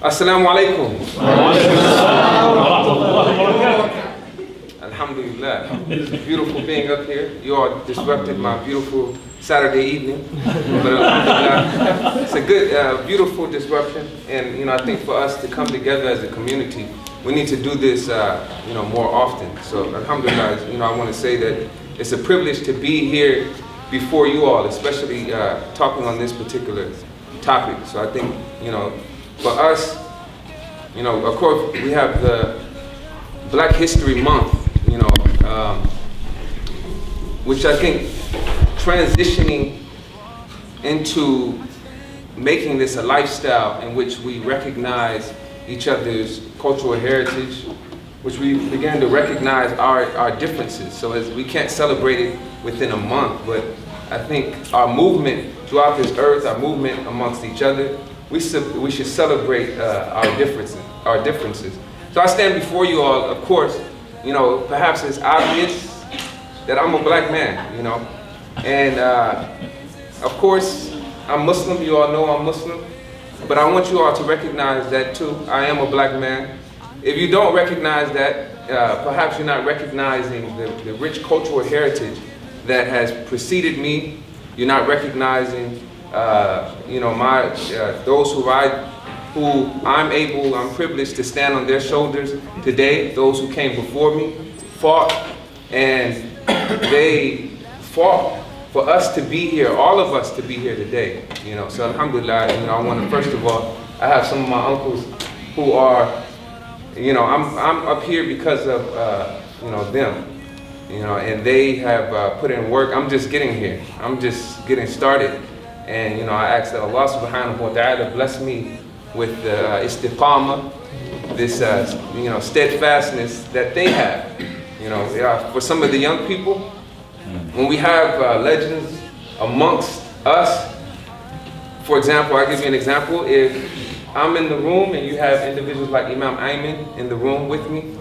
Assalamu alaikum. Alhamdulillah. Beautiful being up here. You all disrupted my beautiful Saturday evening. But alhamdulillah, it's a good, beautiful disruption. And I think for us to come together as a community, we need to do this more often. So alhamdulillah, I want to say that it's a privilege to be here before you all, especially talking on this particular topic. So I think, for us, of course, we have the Black History Month, which I think transitioning into making this a lifestyle in which we recognize each other's cultural heritage, which we began to recognize our differences. So as we can't celebrate it within a month, but I think our movement throughout this earth, our movement amongst each other, we should celebrate our differences. So I stand before you all, of course, perhaps it's obvious that I'm a black man, and of course I'm Muslim. You all know I'm Muslim, but I want you all to recognize that too. I am a black man. If you don't recognize that, perhaps you're not recognizing the rich cultural heritage that has preceded me. You're not recognizing, those who I'm privileged to stand on their shoulders today. Those who came before me fought, and they fought for us to be here, all of us to be here today. So alhamdulillah, I want to first of all, I have some of my uncles who are, I'm up here because of them. And they have put in work. I'm just getting here. I'm just getting started. And I ask that Allah subhanahu wa ta'ala bless me with the istiqamah, this steadfastness that they have. For some of the young people, when we have legends amongst us, for example, I'll give you an example. If I'm in the room and you have individuals like Imam in the room with me,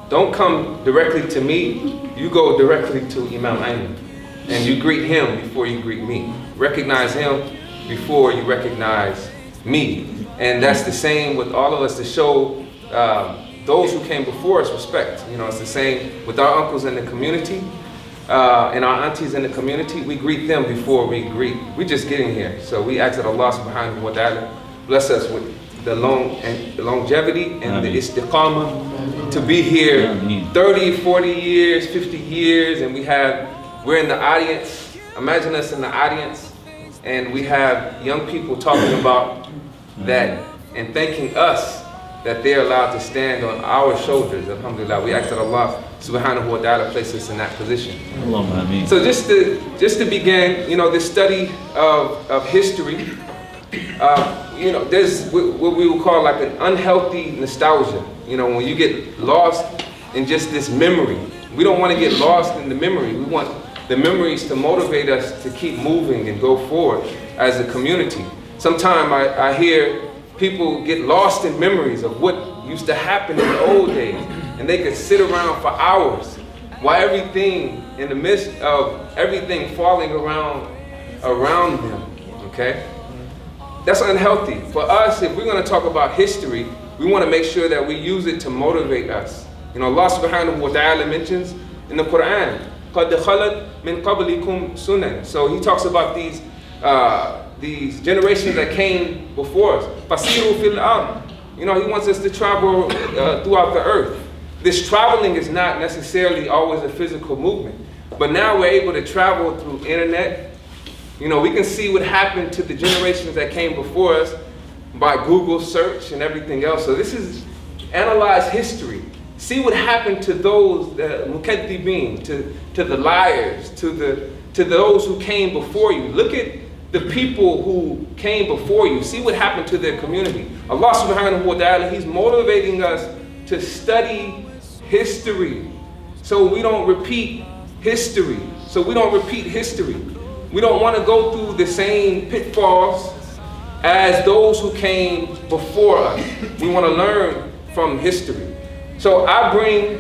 don't come directly to me, you go directly to Imam Ayman. And you greet him before you greet me. Recognize him before you recognize me. And that's the same with all of us, to show those who came before us respect. It's the same with our uncles in the community and our aunties in the community. We greet them before we just getting here. So we ask that Allah subhanahu wa ta'ala bless us with the longevity and the istiqamah to be here 30, 40 years, 50 years, and we're in the audience. Imagine us in the audience, and we have young people talking about that and thanking us that they're allowed to stand on our shoulders. Alhamdulillah, we ask that Allah subhanahu wa ta'ala place us in that position. So just to begin, this study of history, there's what we would call like an unhealthy nostalgia. When you get lost in just this memory. We don't want to get lost in the memory. We want the memories to motivate us to keep moving and go forward as a community. Sometimes I hear people get lost in memories of what used to happen in the old days, and they could sit around for hours while everything, in the midst of everything falling around them, okay? That's unhealthy. For us, if we're going to talk about history, we want to make sure that we use it to motivate us. Allah subhanahu wa ta'ala mentions in the Quran, قَدْ خَلَتْ مِنْ قَبْلِكُمْ سُنَنٍ. So he talks about these generations that came before us. فَسِيرُوا فِي الْأَرْضِ. He wants us to travel throughout the earth. This traveling is not necessarily always a physical movement, but now we're able to travel through internet. We can see what happened to the generations that came before us by Google search and everything else. So this is analyze history. See what happened to those mukaddibin, to the liars, to those who came before you. Look at the people who came before you. See what happened to their community. Allah subhanahu wa ta'ala, He's motivating us to study history so we don't repeat history. We don't want to go through the same pitfalls as those who came before us. We want to learn from history. So I bring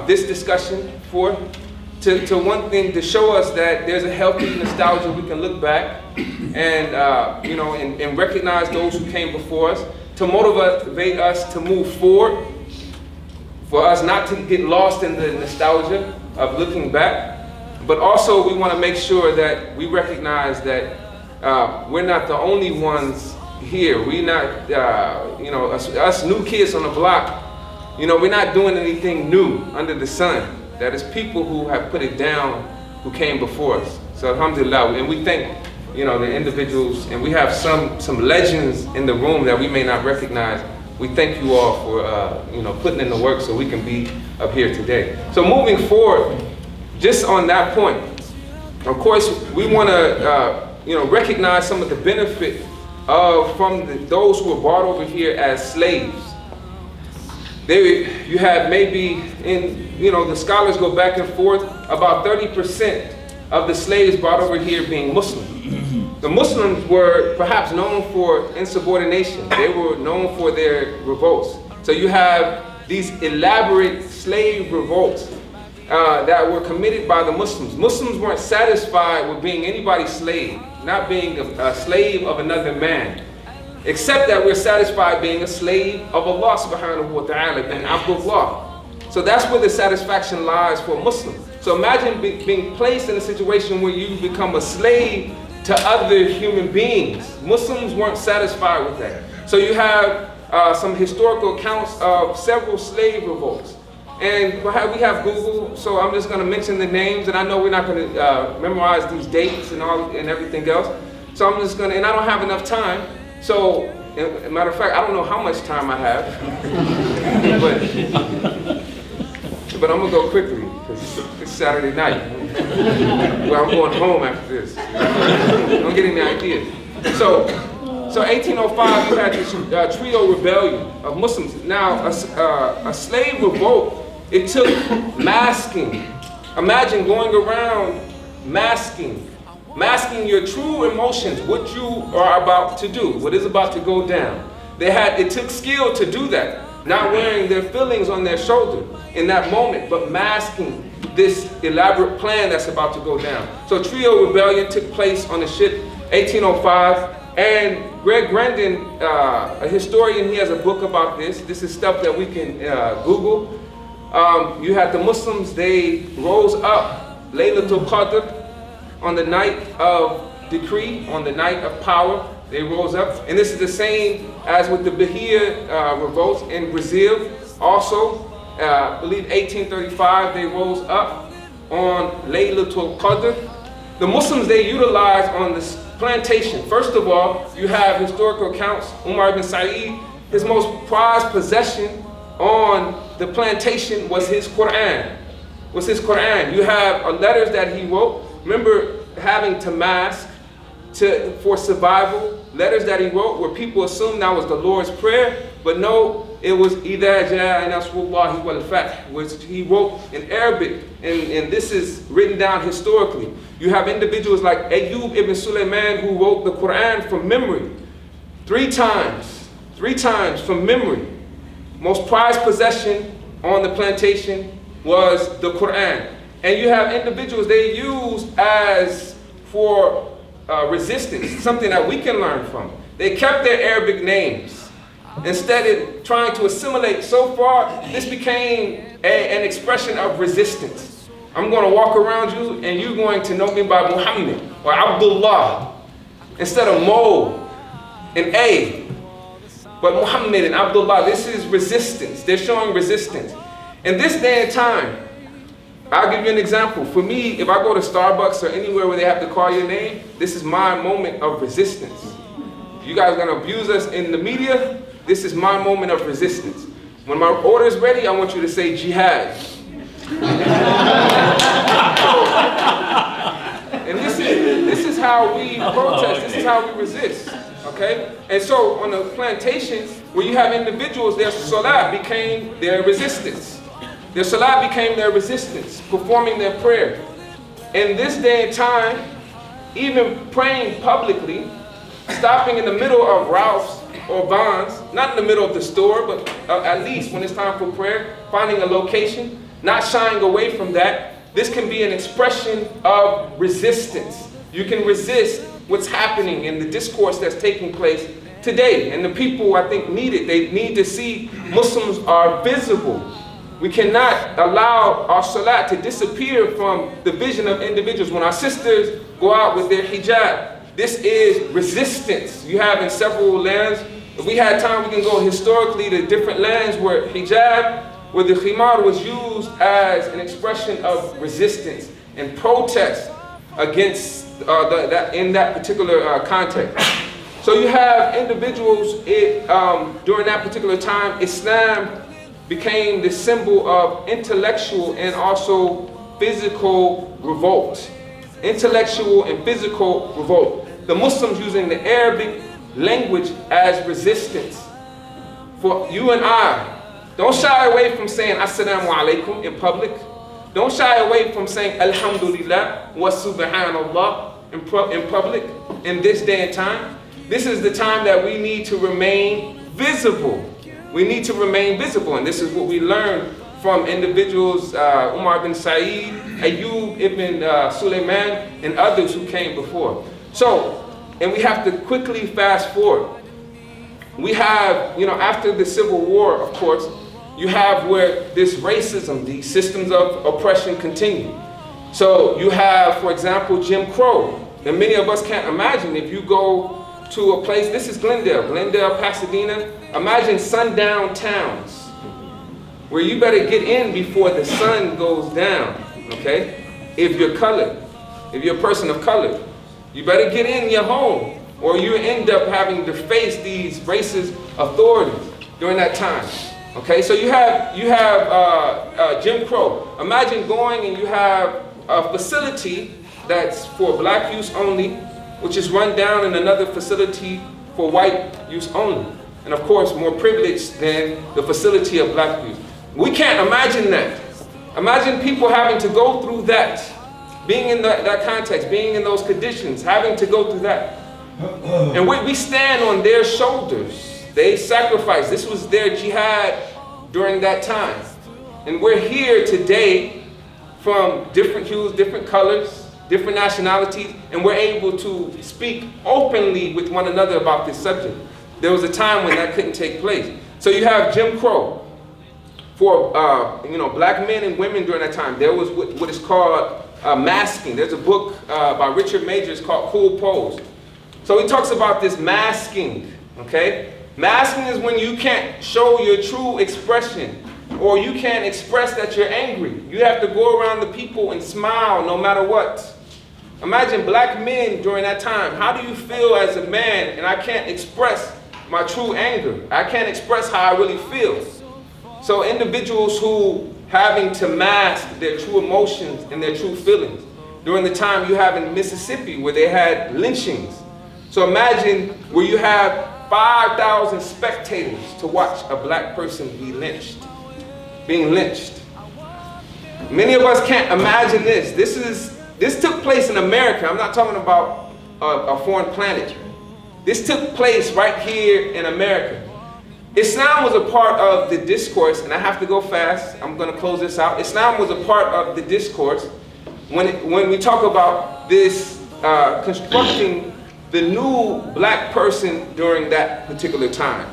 this discussion forth to one thing, to show us that there's a healthy nostalgia. We can look back and, and recognize those who came before us, to motivate us to move forward, for us not to get lost in the nostalgia of looking back. But also we want to make sure that we recognize that we're not the only ones here. We're not, us new kids on the block, we're not doing anything new under the sun. That is people who have put it down, who came before us. So alhamdulillah, and we thank, the individuals, and we have some legends in the room that we may not recognize. We thank you all for, putting in the work so we can be up here today. So moving forward, just on that point, of course, we want to, recognize some of the benefit from those who were brought over here as slaves. You have maybe the scholars go back and forth, about 30% of the slaves brought over here being Muslim. The Muslims were perhaps known for insubordination. They were known for their revolts. So you have these elaborate slave revolts that were committed by the Muslims. Muslims weren't satisfied with being anybody's slave, not being a slave of another man, except that we're satisfied being a slave of Allah subhanahu wa ta'ala and Abdullah. So that's where the satisfaction lies for Muslims. So imagine being placed in a situation where you become a slave to other human beings. Muslims weren't satisfied with that. So you have some historical accounts of several slave revolts. And we have Google, so I'm just going to mention the names, and I know we're not going to memorize these dates and everything else. So I'm just going to, and I don't have enough time. So, as a matter of fact, I don't know how much time I have, but I'm going to go quickly because it's Saturday night. Well, I'm going home after this. Don't get any ideas. So 1805, you had this trio rebellion of Muslims. Now, a slave revolt, it took masking. Imagine going around masking your true emotions, what you are about to do, what is about to go down. It took skill to do that, not wearing their feelings on their shoulder in that moment, but masking this elaborate plan that's about to go down. So trio rebellion took place on the ship 1805, and Greg Grandin, a historian, he has a book about this. This is stuff that we can Google. You had the Muslims, they rose up Laylatul Qadr on the night of decree, on the night of power. They rose up, and this is the same as with the Bahia revolts in Brazil. Also, I believe 1835, they rose up on Laylatul Qadr. The Muslims, they utilized on this plantation. First of all, you have historical accounts. Umar ibn Sa'id, his most prized possession on the plantation was his Quran. You have letters that he wrote. Remember having to mask for survival. Letters that he wrote where people assumed that was the Lord's prayer, but no, it was إِذَا جَاءَ نَصْرُ اللَّهِ وَالْفَتْحُ, which he wrote in Arabic, and this is written down historically. You have individuals like Ayyub ibn Sulaiman who wrote the Quran from memory. Three times from memory. Most prized possession on the plantation was the Quran. And you have individuals they used for resistance, something that we can learn from. They kept their Arabic names. Instead of trying to assimilate, so far, this became an expression of resistance. I'm going to walk around you and you're going to know me by Muhammad or Abdullah instead of Mo and A. But Muhammad and Abdullah, this is resistance. They're showing resistance. In this day and time, I'll give you an example. For me, if I go to Starbucks or anywhere where they have to call your name, this is my moment of resistance. If you guys are going to abuse us in the media, this is my moment of resistance. When my order is ready, I want you to say Jihad. And this is how we protest, this is how we resist. Okay? And so on the plantation, where you have individuals, their salah became their resistance. Their salah became their resistance, performing their prayer. In this day and time, even praying publicly, stopping in the middle of Ralph's or Vons, not in the middle of the store, but at least when it's time for prayer, finding a location, not shying away from that, This can be an expression of resistance. You can resist what's happening in the discourse that's taking place today. And the people, I think, need it. They need to see Muslims are visible. We cannot allow our salat to disappear from the vision of individuals. When our sisters go out with their hijab, this is resistance. You have in several lands. If we had time, we can go historically to different lands where hijab, where the khimar was used as an expression of resistance and protest against in that particular context. So you have individuals during that particular time. Islam became the symbol of intellectual and also physical revolt. Intellectual and physical revolt. The Muslims using the Arabic language as resistance. For you and I, don't shy away from saying Assalamu alaikum in public. Don't shy away from saying Alhamdulillah wa Subhanallah in public in this day and time. This is the time that we need to remain visible. We need to remain visible, and this is what we learned from individuals, Umar bin Sa'id, Ayyub ibn Sulaiman, and others who came before. So, and we have to quickly fast forward. We have, after the Civil War, of course, you have where this racism, these systems of oppression continue. So you have, for example, Jim Crow. And many of us can't imagine if you go to a place, this is Glendale, Pasadena. Imagine sundown towns where you better get in before the sun goes down, okay? If you're colored, if you're a person of color, you better get in your home or you end up having to face these racist authorities during that time. Okay, so you have Jim Crow. Imagine going and you have a facility that's for black use only, which is run down, and another facility for white use only. And of course, more privileged than the facility of black use. We can't imagine that. Imagine people having to go through that, being in that context, being in those conditions, having to go through that. And we stand on their shoulders. They sacrificed. This was their jihad during that time. And we're here today from different hues, different colors, different nationalities, and we're able to speak openly with one another about this subject. There was a time when that couldn't take place. So you have Jim Crow. For black men and women during that time, there was what is called masking. There's a book by Richard Majors called Cool Pose. So he talks about this masking, okay? Masking is when you can't show your true expression, or you can't express that you're angry. You have to go around the people and smile no matter what. Imagine black men during that time. How do you feel as a man and I can't express my true anger? I can't express how I really feel. So individuals who having to mask their true emotions and their true feelings. During the time you have in Mississippi where they had lynchings. So imagine where you have 5,000 spectators to watch a black person be being lynched. Many of us can't imagine this. This took place in America. I'm not talking about a foreign planet. This took place right here in America. Islam was a part of the discourse, and I have to go fast. I'm going to close this out. Islam was a part of the discourse when we talk about this constructing the new black person during that particular time.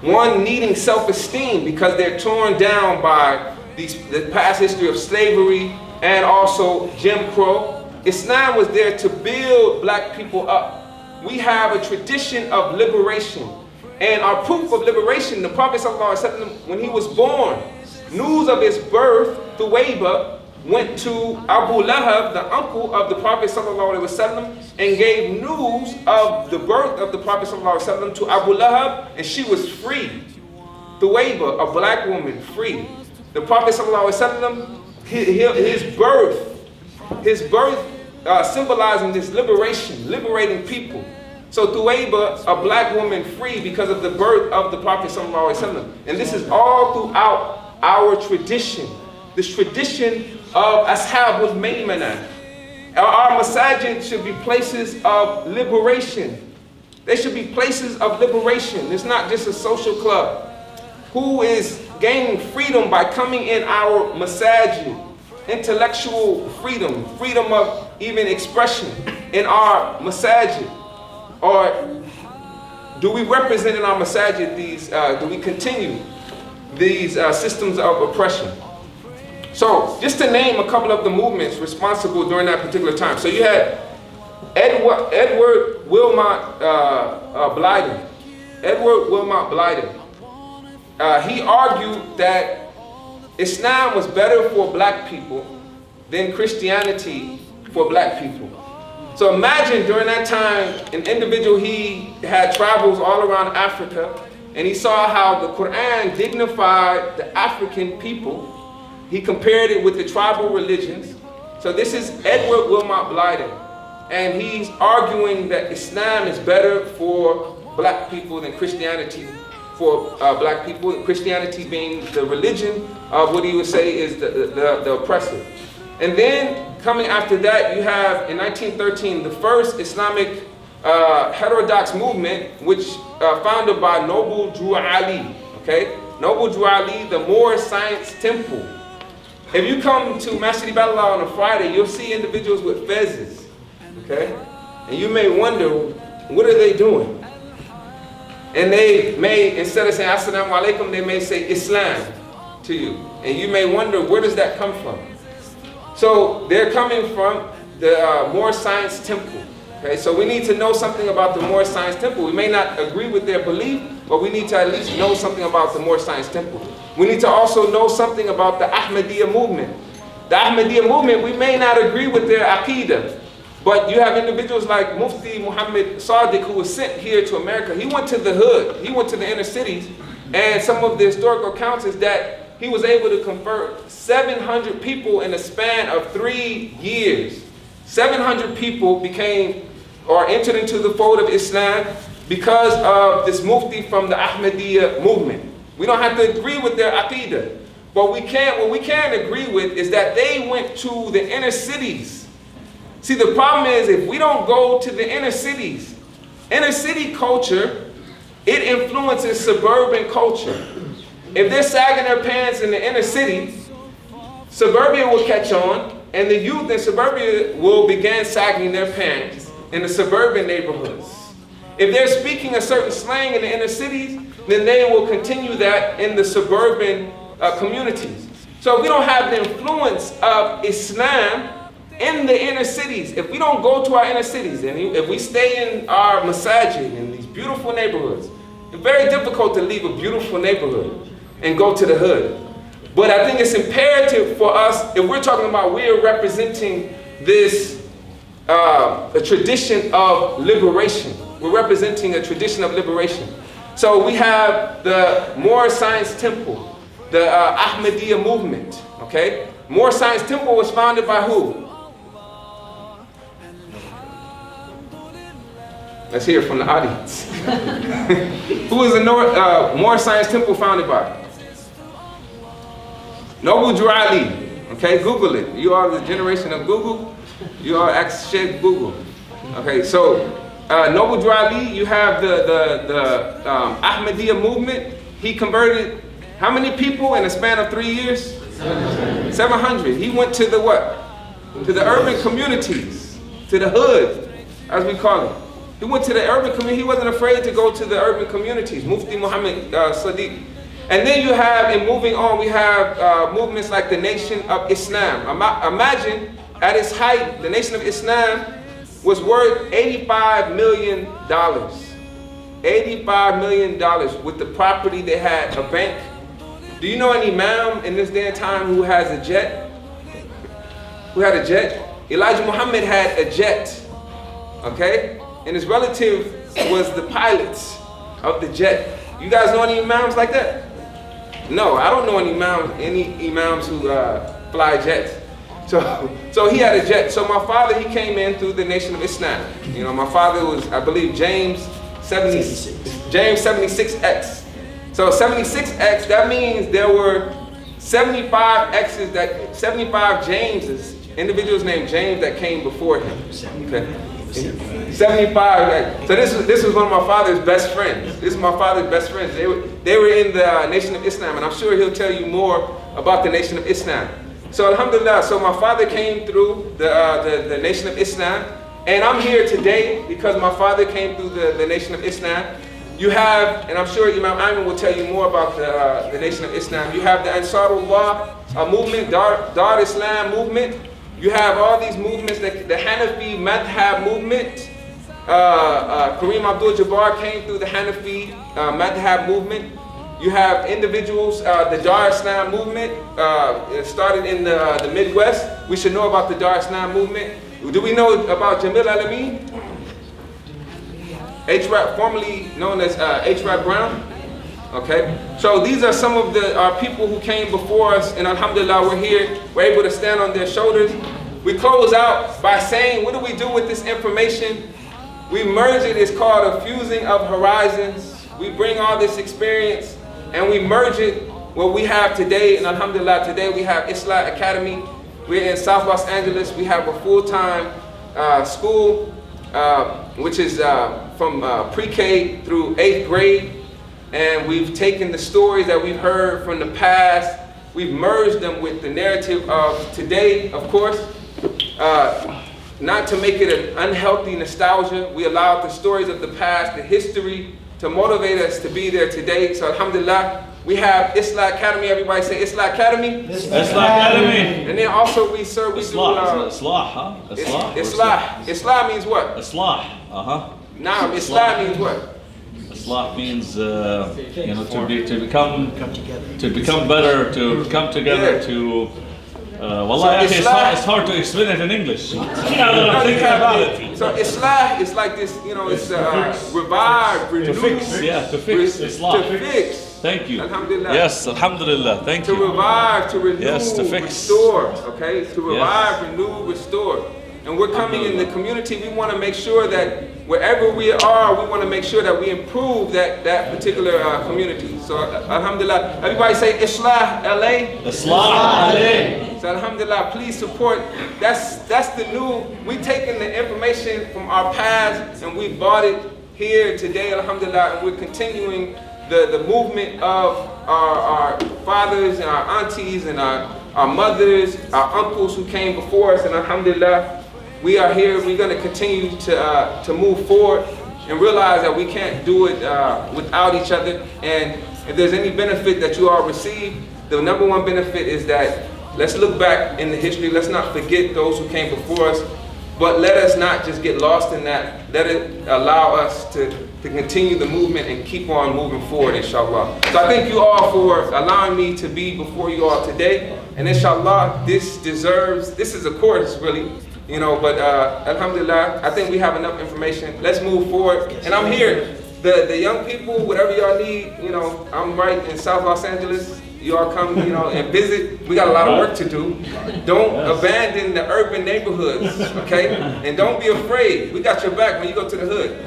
One needing self-esteem because they're torn down by the past history of slavery and also Jim Crow. Islam was there to build black people up. We have a tradition of liberation. And our proof of liberation, the Prophet ﷺ, when he was born, news of his birth, Thuwayba, went to Abu Lahab, the uncle of the Prophet ﷺ, and gave news of the birth of the Prophet ﷺ to Abu Lahab, and she was free. Thuwayba, a black woman, free. The Prophet ﷺ, his birth symbolizing this liberation, liberating people. So Thuwayba, a black woman, free because of the birth of the Prophet ﷺ. And this is all throughout our tradition. This tradition of Ashabul Maymana. Our masajid should be places of liberation. They should be places of liberation. It's not just a social club. Who is gaining freedom by coming in our masajid? intellectual freedom, freedom of even expression in our masajid? Or do we represent in our masajid these, do we continue these systems of oppression? So just to name a couple of the movements responsible during that particular time. So you had Edward Wilmot Blyden. Edward Wilmot Blyden. He argued that Islam was better for black people than Christianity for black people. So imagine during that time, an individual, he had travels all around Africa, and he saw how the Quran dignified the African people. He compared it with the tribal religions. So this is Edward Wilmot Blyden, and he's arguing that Islam is better for black people than Christianity for black people, Christianity being the religion of what he would say is the oppressor. And then coming after that, you have in 1913 the first Islamic heterodox movement, which founded by Noble Drew Ali. Okay, Noble Drew Ali, the Moor Science Temple. If you come to Masjid Balala on a Friday, you'll see individuals with fezzes. Okay, and you may wonder, what are they doing? And they may, instead of saying Assalamu alaikum, they may say Islam to you. And you may wonder, where does that come from? So they're coming from the Moor Science Temple. Okay, so we need to know something about the Moor Science Temple. We may not agree with their belief, but we need to at least know something about the Moor Science Temple. We need to also know something about the Ahmadiyya movement. The Ahmadiyya movement, we may not agree with their aqidah, but you have individuals like Mufti Muhammad Sadiq, who was sent here to America. He went to the hood, he went to the inner cities, and some of the historical accounts is that he was able to convert 700 people in a span of 3 years. 700 people became or entered into the fold of Islam because of this mufti from the Ahmadiyya movement. We don't have to agree with their aqidah, but what we can agree with is that they went to the inner cities. See, the problem is if we don't go to the inner cities, inner city culture, it influences suburban culture. If they're sagging their pants in the inner city, suburbia will catch on, and the youth in suburbia will begin sagging their pants in the suburban neighborhoods. If they're speaking a certain slang in the inner cities, then they will continue that in the suburban communities. So if we don't have the influence of Islam in the inner cities, if we don't go to our inner cities, and if we stay in our masajid in these beautiful neighborhoods, it's very difficult to leave a beautiful neighborhood and go to the hood. But I think it's imperative for us, if we're talking about we're representing this a tradition of liberation. We're representing a tradition of liberation. So we have the Moor Science Temple, the Ahmadiyya movement, okay? Moor Science Temple was founded by who? Let's hear from the audience. Who is the Moor Science Temple founded by? Noble Drew Ali. Okay, Google it. You are the generation of Google. You are Sheikh Google. Okay, so Noble Drew Ali, you have the Ahmadiyya movement. He converted how many people in a span of 3 years? 700. He went to the what? To the urban communities, to the hood, as we call it. He went to the urban community. He wasn't afraid to go to the urban communities. Mufti Muhammad Sadiq. And then you have, and moving on, we have movements like the Nation of Islam. Imagine, at its height, the Nation of Islam was worth $85 million. $85 million with the property they had, a bank. Do you know an Imam in this day and time who has a jet? Who had a jet? Elijah Muhammad had a jet, okay? And his relative was the pilot of the jet. You guys know any Imams like that? No, I don't know any Imams who fly jets. So he had a jet. So my father, he came in through the Nation of Islam. You know, my father was, I believe, James 76X. So 76X, that means there were 75 X's, 75 Jameses, individuals named James that came before him. Okay. 75. So this was one of my father's best friends. This is my father's best friends. They were in the Nation of Islam, and I'm sure he'll tell you more about the Nation of Islam. So alhamdulillah, so my father came through the Nation of Islam, and I'm here today because my father came through the Nation of Islam. You have, and I'm sure Imam will tell you more about the Nation of Islam. You have the Ansarullah movement, Dar Islam movement. You have all these movements, the Hanafi Madhab movement. Kareem Abdul-Jabbar came through the Hanafi Madhab movement. You have individuals, the Dar Islam movement, it started in the Midwest. We should know about the Dar Islam movement. Do we know about Jamil Alameen? H-Rap, formerly known as H-Rap Brown. Okay, so these are some of our people who came before us, and alhamdulillah, we're here. We're able to stand on their shoulders. We close out by saying, what do we do with this information? We merge it. It's called a fusing of horizons. We bring all this experience and we merge it what we have today. And alhamdulillah, today we have Islah Academy. We're in South Los Angeles. We have a full-time school, which is from pre-K through 8th grade. And we've taken the stories that we've heard from the past, we've merged them with the narrative of today, of course. Not to make it an unhealthy nostalgia, we allowed the stories of the past, the history, to motivate us to be there today. So alhamdulillah, we have Islah Academy. Everybody say Islah Academy. Islah Academy. And then also we serve, we Islah, do Islah, huh? Islah. Islah. Islah means what? Islah. Nah, Islah means what? Islah means to become better, to come together, to. Wallah, it's hard to explain it in English. Think about it. So Islah is like this, it's revive, renew. To fix, Islah. To fix. Thank you. Alhamdulillah. Yes, alhamdulillah. Thank you. To revive, to renew, yes, to fix. Restore. Okay? To revive, renew, restore. And we're coming in the community, we want to make sure that wherever we are, we want to make sure that we improve that particular community. So alhamdulillah, everybody say Islah LA. Islah LA. So alhamdulillah, please support. That's the new, we taken the information from our past and we bought it here today, alhamdulillah, and we're continuing the movement of our fathers and our aunties and our mothers, our uncles who came before us, and alhamdulillah, we are here. We're going to continue to move forward and realize that we can't do it without each other. And if there's any benefit that you all receive, the number one benefit is that let's look back in the history. Let's not forget those who came before us, but let us not just get lost in that. Let it allow us to continue the movement and keep on moving forward, inshallah. So I thank you all for allowing me to be before you all today. And inshallah, this is a course really, but alhamdulillah, I think we have enough information. Let's move forward. And I'm here. The young people, whatever y'all need, I'm right in South Los Angeles. You all come, and visit. We got a lot of work to do. Don't abandon the urban neighborhoods, okay? And don't be afraid. We got your back when you go to the hood.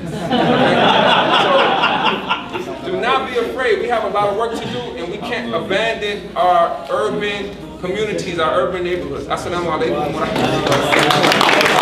Okay? So do not be afraid. We have a lot of work to do, and we can't abandon our urban communities, our urban neighborhoods. Assalamu alaikum wa rahmatullahi wa barakatuh.